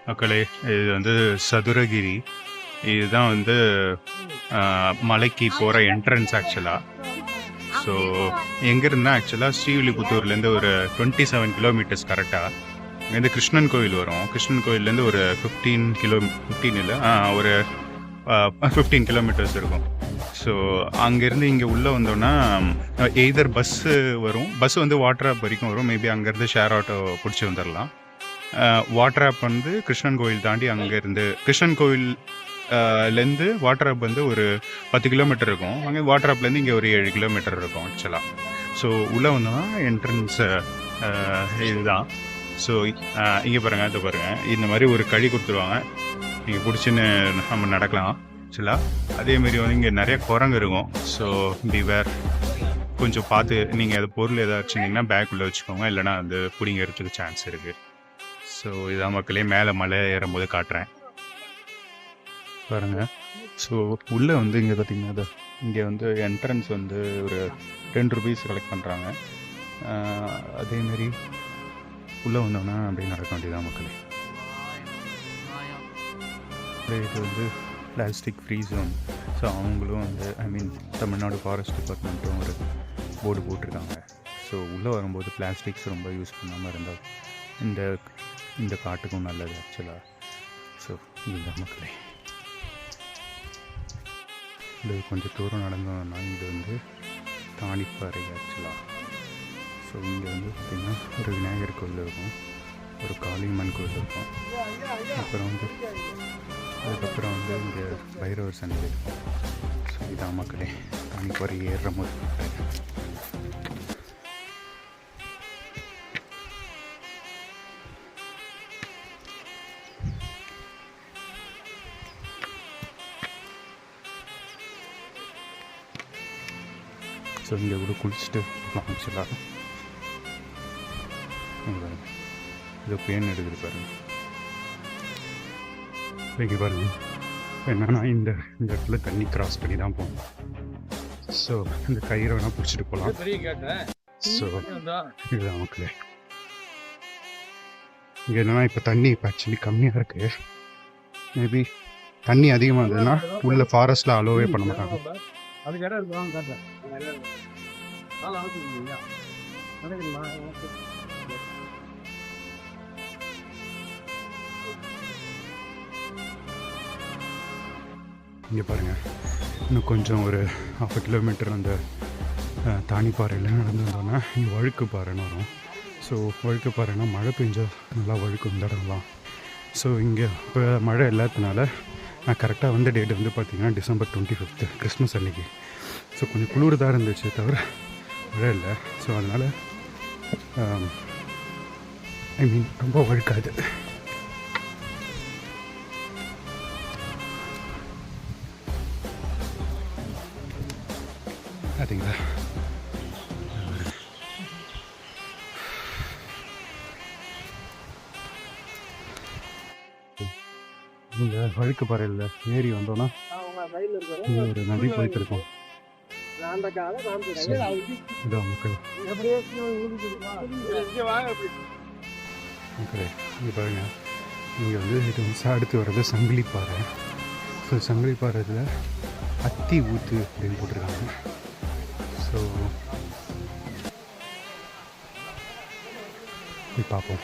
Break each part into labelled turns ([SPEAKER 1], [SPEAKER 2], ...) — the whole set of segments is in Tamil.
[SPEAKER 1] மக்களே, இது வந்து சதுரகிரி. இதுதான் வந்து மலைக்கு போகிற என்ட்ரன்ஸ் ஆக்சுவலாக. ஸோ எங்கேருந்தா ஆக்சுவலாக ஸ்ரீவில்லிபுத்தூர்லேருந்து ஒரு 27 கிலோமீட்டர்ஸ் கரெக்டாக. இங்கேருந்து கிருஷ்ணன் கோயில் வரும். கிருஷ்ணன் கோயிலேருந்து ஒரு 15 இல்லை, ஒரு 15 கிலோமீட்டர்ஸ் இருக்கும். ஸோ அங்கேருந்து இங்கே உள்ளே வந்தோன்னா எய்தர் பஸ்ஸு வரும். பஸ் வந்து வாட்டர் ஆப் வரைக்கும் வரும். மேபி அங்கேருந்து ஷேர் ஆட்டோ பிடிச்சி வந்துடலாம். வாட்டர் ஆப் வந்து கிருஷ்ணன் கோயில் தாண்டி அங்கேருந்து கிருஷ்ணன் கோயில்லேருந்து வாட்டர் ஆப் வந்து ஒரு 10 கிலோமீட்டர் இருக்கும். அங்கே வாட்டர் ஆப்லேருந்து இங்கே ஒரு 7 கிலோமீட்டர் இருக்கும் ஆக்சுவலாக. ஸோ உள்ளே வந்தோம்னா என்ட்ரன்ஸு இதுதான். ஸோ இங்கே பாருங்கள், இது பாருங்கள், இந்த மாதிரி ஒரு கழி கொடுத்துருவாங்க. நீங்கள் பிடிச்சின்னு நம்ம நடக்கலாம் ஆக்சுவலாக. அதேமாரி வந்து இங்கே நிறைய குரங்கு இருக்கும். ஸோ பிவேர், கொஞ்சம் பார்த்து நீங்கள் அது பொருள் எதாவது வச்சுருந்தீங்கன்னா பேக்குள்ளே வச்சுக்கோங்க, இல்லைனா வந்து பிடிங்கிறதுக்கு சான்ஸ் இருக்குது. ஸோ இதான் மக்களே, மேலே மலை ஏறும்போது காட்டுறேன் பாருங்கள். ஸோ உள்ளே வந்து இங்கே பார்த்தீங்கன்னா இங்கே வந்து என்ட்ரன்ஸ் வந்து ஒரு 10 ருபீஸ் கலெக்ட் பண்ணுறாங்க. அதேமாரி உள்ளே வந்தோன்னா அப்படியே நடக்க வேண்டியதான் மக்களே. இது வந்து பிளாஸ்டிக் ஃப்ரீ ஜோன். ஸோ அவங்களும் வந்து தமிழ்நாடு ஃபாரஸ்ட் டிபார்ட்மெண்ட்டும் ஒரு போர்டு போட்டிருக்காங்க. ஸோ உள்ளே வரும்போது பிளாஸ்டிக்ஸ் ரொம்ப யூஸ் பண்ணாமல் இருந்தால் இந்த காட்டுக்கும் நல்லது ஆக்சுவலாக. ஸோ இதுதான் மக்களே. இது கொஞ்சம் தூரம் நடந்தோம்னா இது வந்து தானிப்பாறை ஆக்சுவலாக. ஸோ இங்கே வந்து பார்த்திங்கன்னா ஒரு விநாயகர் கோயில் இருக்கும், ஒரு காளியம்மன் கோயில் இருக்கும், அதுக்கப்புறம் வந்து இங்கே பைரவர் சன்னதி இருக்கும். ஸோ இதான் மக்களே, தானிப்பாறை ஏறுற போது. ஸோ இங்கே கூட குளிச்சுட்டு ஆக்சுவலாக இது பேன் எடுக்குது பாருங்க. இங்கே பாருங்க என்னன்னா இந்த இடத்துல தண்ணி கிராஸ் பண்ணி தான் போகணும். ஸோ இந்த கயிறை வேணால் பிடிச்சிட்டு போகலாம். ஸோ இதுதான் மக்களே. இங்கே என்னன்னா இப்போ தண்ணி இப்போ ஆக்சுவலி கம்மியாக இருக்குது. மேபி தண்ணி அதிகமாக இருந்ததுன்னா உள்ள ஃபாரஸ்ட்டில் அலோவே பண்ண மாட்டாங்க. இங்கே பாருங்கள், இன்னும் கொஞ்சம் ஒரு 1/2 கிலோமீட்டர் அந்த தானிப்பாறையில் நடந்து வந்தோன்னா இங்கே வழுக்கு பாறைன்னு வரும். ஸோ வழுக்கு பாறைன்னா மழை பெஞ்சால் நல்லா வழுக்கு இந்த இடம்லாம். ஸோ இங்கே இப்போ மழை இல்லாததுனால நான் கரெக்டாக வந்த டேட் வந்து பார்த்திங்கன்னா December 25, கிறிஸ்மஸ் அன்றைக்கி. ஸோ கொஞ்சம் குளிர் தான் இருந்துச்சு, தவிர மழை இல்லை. ஸோ அதனால் ரொம்ப வழுக்காது. பார்த்தீங்களா, இந்த வழுக்கு பாறையில் ஏறி வந்தோன்னா ஒரு நதி போயிட்டு இருக்கோம். இதான் மக்கள் மக்களே, இங்கே பாருங்க, இங்கே வந்து இது வந்து அடுத்து வர்றது சங்கிலி பாறை. ஸோ சங்கிலி பாறையில் அத்தி ஊற்று அப்படின்னு போட்டிருக்காங்க. ஸோ போய் பார்ப்போம்.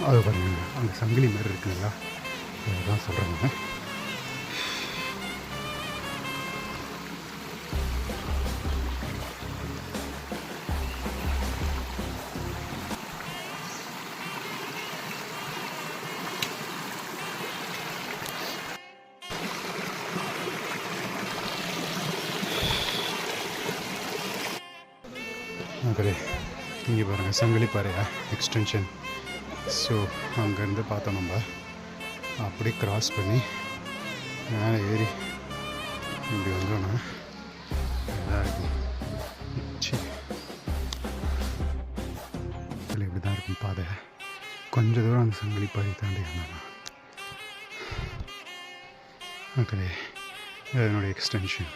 [SPEAKER 1] அது பாருங்க, அந்த சங்கிலி மாதிரி இருக்குங்களா, அதுதான் சொல்கிறாங்க. மக்களே, இங்கே பாருங்கள், சங்கிலி பாறையா எக்ஸ்டென்ஷன். ஸோ அங்கேருந்து பார்த்தோம், நம்ம அப்படியே க்ராஸ் பண்ணி மேலே ஏறி இப்படி வந்தோன்னா நல்லா இருக்கும். இதில் இப்படி தான் இருக்கும் பாதை. கொஞ்சம் தூரம் அந்த சங்கிலி பாதை தாண்டி வந்தோன்னா மக்களே இது என்னுடைய எக்ஸ்டென்ஷன்.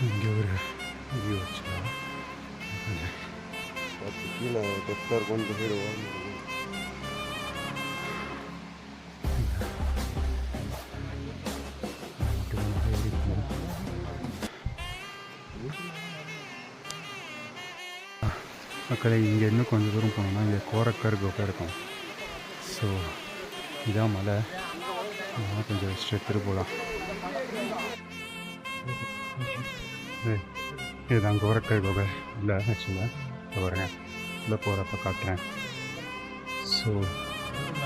[SPEAKER 1] இங்கே ஒரு வியூ வச்சுக்கலாம்.
[SPEAKER 2] கீழே டெக்டர் கொண்டு போயிடுவோம்.
[SPEAKER 1] மக்களை இங்கே இன்னும் கொஞ்சம் தூரம் போனோம்னா இங்கே கோரக்கர் குகை இருக்கும். ஸோ இதான் மலை. அதனால் கொஞ்சம் ரெஸ்ட் எடுத்துகிட்டு போகலாம். இதுதான் கோரக்கர் குகை. இல்லை ஆக்சுவலாக பாருங்க, உள்ளே போகிறப்ப காட்டுறேன். ஸோ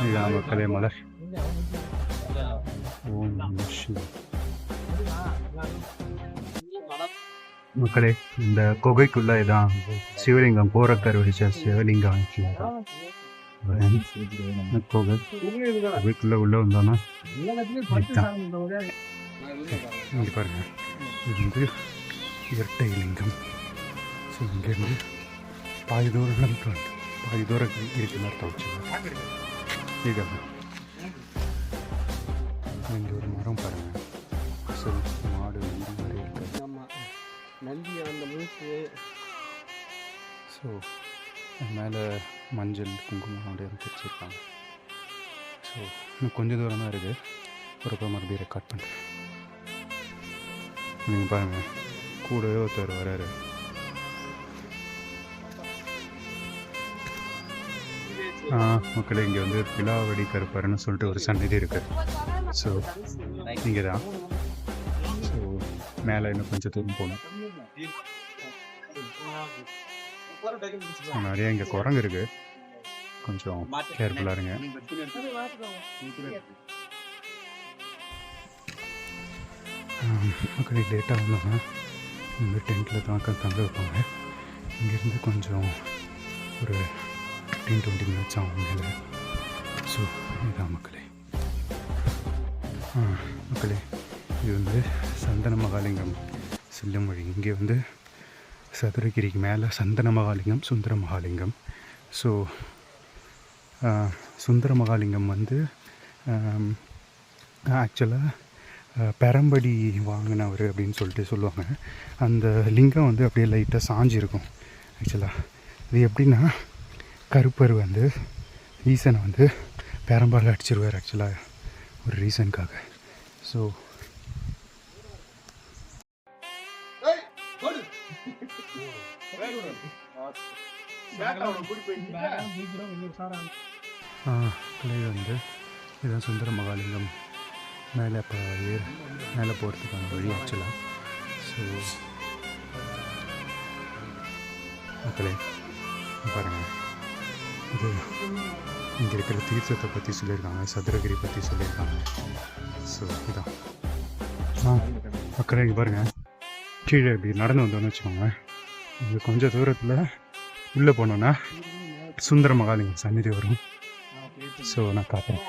[SPEAKER 1] இதுதான் மக்களே மலை. ஓம் நம சிவாய. மக்களே இந்த குகைக்குள்ளே இதான் சிவலிங்கம், கோரக்கர் வச்ச சிவலிங்கம். குகை குகைக்குள்ளே உள்ளே வந்தோன்னா இங்கே பாருங்க, இது வந்து இரட்டை லிங்கம். ஸோ இங்கேருந்து பாதி தூரம் பாதி தூரம் இருக்குன்னு அர்த்தம் வச்சுக்கோங்க. இங்கே ஒரு மரம் பாருங்கள். ஸோ மாடு வந்து நிறைய இருக்குது.
[SPEAKER 2] நந்தி அந்த மூக்கு.
[SPEAKER 1] ஸோ மேலே மஞ்சள் குங்குமம் அப்படியே வச்சுருக்காங்க. ஸோ இன்னும் கொஞ்சம் தூரம் தான் இருக்குது. ஒரு மறுபடியும் ரெக்கார்ட் பண்ணுறேன். நீங்கள் பாருங்கள், கூடவே ஒருத்தர் வராரு. மக்களே இங்கே வந்து பிலாவடி கருப்பர்னு சொல்லிட்டு ஒரு சன்னதி இருக்குது. ஸோ இங்கே தான். ஸோ மேலே இன்னும் கொஞ்சம் தூரம் போகணும். நிறைய இங்கே குரங்கு இருக்குது, கொஞ்சம் கேர்ஃபுல்லாக இருங்க. மக்களே லேட்டாக வந்தோம்னா இந்த டென்ட்டில் தான் தங்க வைப்பாங்க. இங்கேருந்து கொஞ்சம் ஒரு 15-20 மினிட்ஸ் ஆகும் மேலே. ஸோ இதுதான் மக்களே. மக்களே இது வந்து சந்தன மகாலிங்கம் செல்லும் வழி. இங்கே வந்து சதுரகிரிக்கு மேலே சந்தன மகாலிங்கம், சுந்தர மகாலிங்கம். ஸோ சுந்தர மகாலிங்கம் வந்து ஆக்சுவலாக பெரம்படி வாங்கினவர் அப்படின்னு சொல்லிட்டு சொல்லுவாங்க. அந்த லிங்கம் வந்து அப்படியே லைட்டாக சாஞ்சிருக்கும். ஆக்சுவலாக இது எப்படின்னா, கருப்பர் வந்து ஈசனை வந்து பெரம்பால் அடிச்சிருவார் ஆக்சுவலாக ஒரு ரீசனுக்காக. ஸோ இது வந்து இதுதான் சுந்தர மகாலிங்கம். மேலே இப்போ மேலே போகிறதுக்கான வழி ஆக்சுவலாக. ஸோ மக்களே பாருங்கள், இது இங்கே இருக்கிற தீர்த்தத்தை பற்றி சொல்லியிருக்காங்க, சதுரகிரி பற்றி சொல்லியிருக்காங்க. ஸோ இதான் மக்களே இங்கே பாருங்கள், கீழே இப்படி நடந்து வந்தோன்னு வச்சுக்கோங்க. இங்கே கொஞ்சம் தூரத்தில் உள்ளே போனோன்னா சுந்தர மகாலிங்கம் சந்நிதி வரும். ஸோ நான் காட்டுறேன்.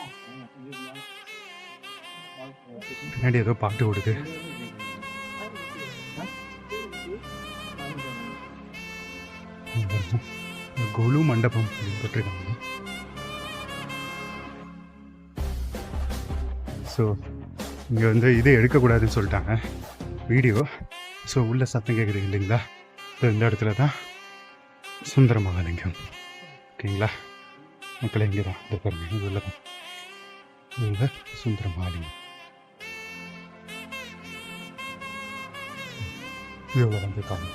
[SPEAKER 1] பின்னாடி ஏதோ பாட்டு ஓடுது. கொலு மண்டபம் அப்படின்னு போட்டிருக்காங்க. ஸோ இங்கே வந்து இது எடுக்கக்கூடாதுன்னு சொல்லிட்டாங்க வீடியோ. ஸோ உள்ள சத்தம் கேட்குது இல்லைங்களா? இந்த இடத்துல தான் சுந்தர மகாலிங்கம். ஓகேங்களா மக்களே? இங்கே தான் இந்த பாருங்க, இது உள்ள தான் இங்கே சுந்தர மகாலிங்கம். இது உள்ள வந்துருக்காங்க.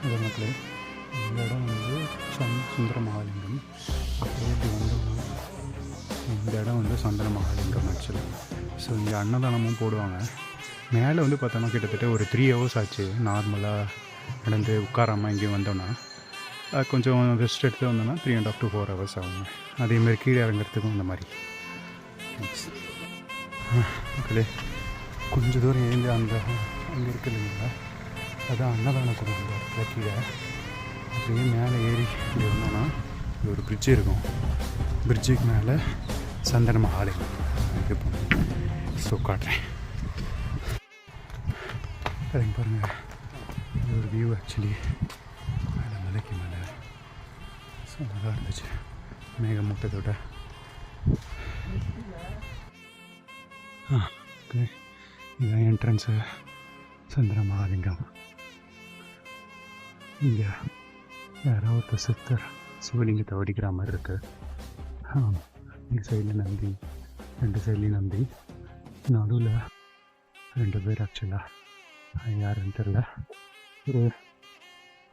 [SPEAKER 1] இது மக்களே, இந்த இடம் வந்து சுந்தர மகாலிங்கம். அப்படியே இப்படி வந்தோம்னா இந்த இடம் வந்து சந்தன மகாலிங்கம் ஆக்சுவலாக. ஸோ இங்கே அன்னதானமும் போடுவாங்க. மேலே வந்து பார்த்தோன்னா கிட்டத்தட்ட ஒரு 3 hours ஆச்சு. நார்மலாக நடந்து உட்காராமல் இங்கேயும் வந்தோன்னா கொஞ்சம் ரெஸ்ட் எடுத்து வந்தோன்னா 3.5 to 4 hours ஆகுங்க. அதேமாதிரி கீழே இறங்குறதுக்கும் இந்த மாதிரி. மக்களே கொஞ்சம் தூரம் ஏந்து அந்த அங்கே இருக்குது இல்லைங்களா, அதான் அன்னதானம் கொடுக்கும் அந்த இடத்துல கீழே. அப்படியே மேலே ஏறி இப்படி வந்தோன்னா இது ஒரு பிரிட்ஜு இருக்கும். பிரிட்ஜுக்கு மேலே சந்தன மகாலிங்கம் இருக்கும். ஸோ காட்டுறேன் அதுங்க பாருங்கள், இது ஒரு வியூ ஆக்சுவலி. மலைக்கு மேலே ஸோ நல்லா இருந்துச்சு மேகமூட்டத்தோட. ஓகே, இதுதான் என்ட்ரன்ஸு சந்திர மகாலிங்கம். இங்கே யாரோ ஒரு சித்தர் சிவலிங்கத்தை வடிக்கிற மாதிரி இருக்குது. இந்த சைடில் நந்தி, 2 சைட்லேயும் நந்தி, நடுவில் 2 பேர். ஆக்சுவலாக யாருன்னு தெரில.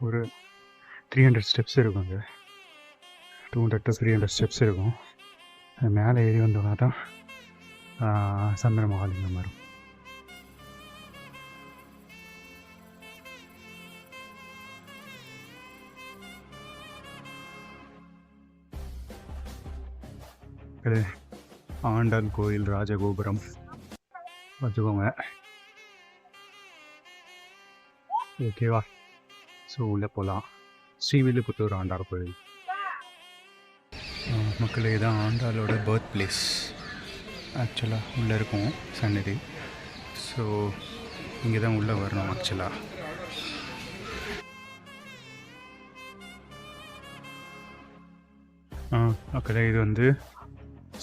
[SPEAKER 1] ஒரு 300 ஸ்டெப்ஸ் இருக்குங்க, 200 to 300 ஸ்டெப்ஸ் இருக்கும். அது மேலே ஏறி வந்தோன்னா தான் சந்திர மகாலிங்கம் வரும். இது ஆண்டாள் கோயில் ராஜகோபுரம் பார்த்துக்கோங்க. ஓகேவா? ஸோ உள்ளே போகலாம். ஸ்ரீவில்லிபுத்தூர் ஆண்டாள் கோயில். மக்களே, தான் ஆண்டாளோட பர்த் பிளேஸ். ஆக்சுவலாக உள்ளே இருக்கும் சன்னதி. ஸோ இங்கே தான் உள்ளே வரணும் ஆக்சுவலாக. மக்களே, இது வந்து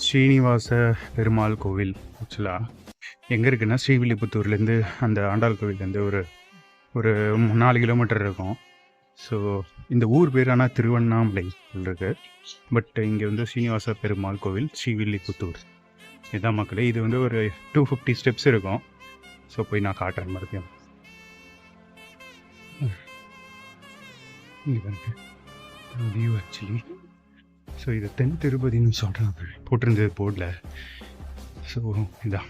[SPEAKER 1] ஸ்ரீனிவாச பெருமாள் கோவில். ஆக்சுவலாக எங்கே இருக்குன்னா, ஸ்ரீவில்லிபுத்தூர்லேருந்து அந்த ஆண்டாள் கோவில்லேருந்து ஒரு 4 கிலோமீட்டர் இருக்கும். ஸோ இந்த ஊர் பேர் ஆனால் திருவண்ணாமலை இருக்கு. பட் இங்கே வந்து ஸ்ரீனிவாச பெருமாள் கோவில் ஸ்ரீவில்லிபுத்தூர். இதுதான் மக்களே. இது வந்து ஒரு 250 ஸ்டெப்ஸ் இருக்கும். ஸோ போய் நான் காட்டுறேன் மறுபடியும். View actually. ஸோ இது தென் திருப்பதின்னு சொல்கிறாங்க, போட்டிருந்தது போர்டில். ஸோ இதான்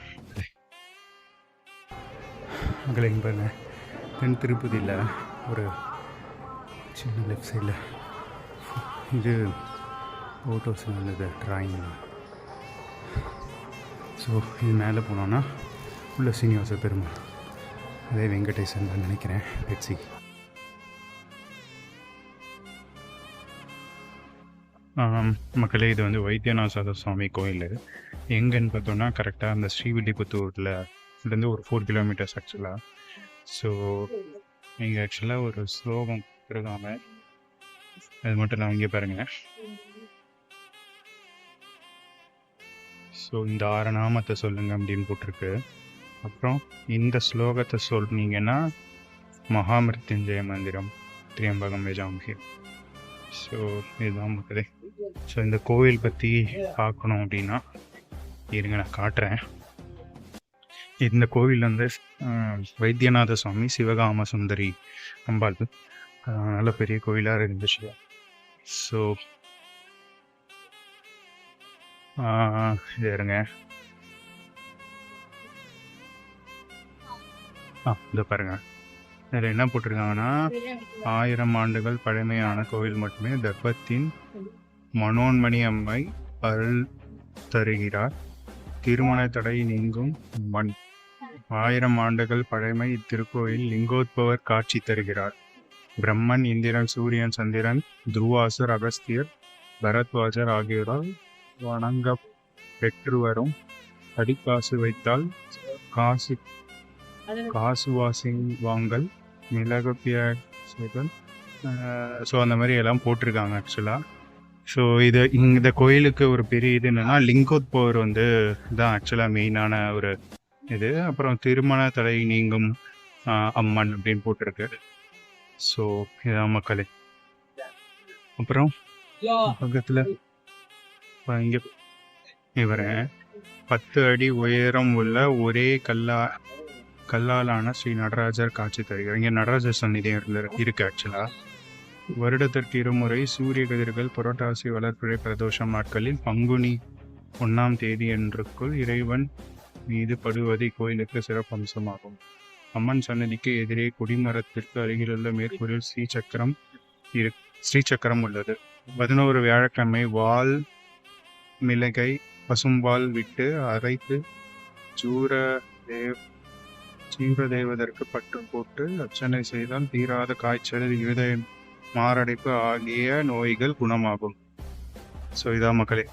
[SPEAKER 1] மக்களை இங்கே பாருங்க. தென் திருப்பதியில் ஒரு சின்ன லெஃப்ட் சைடில் இது ஃபோட்டோஸ் வந்தது, ட்ராயிங். ஸோ இது மேலே போனோன்னா உள்ள சீனிவாச பெருமாள், அதே வெங்கடேசன் தான் நினைக்கிறேன். பெட்சி மக்களே, இது வந்து வைத்தியநாத சுவாமி கோயில். எங்கன்னு பார்த்தோன்னா கரெக்டாக அந்த ஸ்ரீவில்லிபுத்தூர்லேருந்து ஒரு 4 கிலோமீட்டர்ஸ் ஆக்சுவலாக. ஸோ இங்கே ஆக்சுவலாக ஒரு ஸ்லோகம் இருக்காங்க, அது மட்டும் நான் இங்கே பாருங்கள். ஸோ இந்த 6 நாமத்தை சொல்லுங்க அப்படின்னு போட்டிருக்கு. அப்புறம் இந்த ஸ்லோகத்தை சொன்னீங்கன்னா மகாமிருத்யுஞ்சய மந்திரம் திரியம்பகம் வேஜாமகி. ஸோ இதுதான் மக்களே. ஸோ இந்த கோவில் பற்றி பார்க்கணும் அப்படின்னா இருங்க நான் காட்டுறேன். இந்த கோவில் வந்து வைத்தியநாத சுவாமி சிவகாம சுந்தரி அம்பாள், நல்ல பெரிய கோயிலாக இருந்துச்சு. ஸோ இது இருங்க, இதை பாருங்க. இதில் என்ன போட்டிருக்காங்கன்னா, 1000 ஆண்டுகள் பழமையான கோவில் மட்டுமே தர்ப்பத்தின் மனோன்மணி அம்மை அருள் தருகிறார். திருமண தடை நீங்கும் மண். 1000 ஆண்டுகள் பழமை இத்திருக்கோயில் லிங்கோத்பவர் காட்சி தருகிறார். பிரம்மன், இந்திரன், சூரியன், சந்திரன், துருவாசர், அகஸ்தியர், பரத்வாஜர் ஆகியோரால் வணங்க பெற்று வரும். அடிக்காசு வைத்தால் காசு வாசி வாங்கல், மிளகு பியாசைகள். ஸோ அந்த மாதிரி எல்லாம் போட்டிருக்காங்க ஆக்சுவலாக. ஸோ இந்த கோயிலுக்கு ஒரு பெரிய இது என்னென்னா, லிங்கோத்பவர் வந்து தான் ஆக்சுவலாக மெயினான ஒரு இது. அப்புறம் திருமண தடை நீங்கும் அம்மன் அப்படின்னு போட்டிருக்கு. ஸோ இதான் மக்களே. அப்புறம் பக்கத்தில் இங்கே வரேன். 10 அடி உயரம் உள்ள ஒரே கல்லாலான ஸ்ரீ நடராஜர் காட்சி தருகிறார். இங்கே நடராஜர் சந்நிதி இருக்கு ஆக்சுவலாக. வருடத்திற்கு 2 முறை சூரிய கதிர்கள் புரட்டாசி வளர்பிறை பிரதோஷம் நாட்களில் பங்குனி 1ஆம் தேதி என்றுக்குள் இறைவன் மீது படுவது கோயிலுக்கு சிறப்பு அம்சமாகும். அம்மன் சன்னதிக்கு எதிரே கொடிமரத்திற்கு அருகிலுள்ள மேற்கூரில் ஸ்ரீசக்கரம் உள்ளது. 11 வியாழக்கிழமை வால் மிளகை பசும்பால் விட்டு அரைத்து சூரதேவதற்கு பட்டு போட்டு அர்ச்சனை செய்தால் தீராத காய்ச்சல், இருதய மாரடைப்பு ஆகிய நோய்கள் குணமாகும். ஸோ இதான் மக்களே.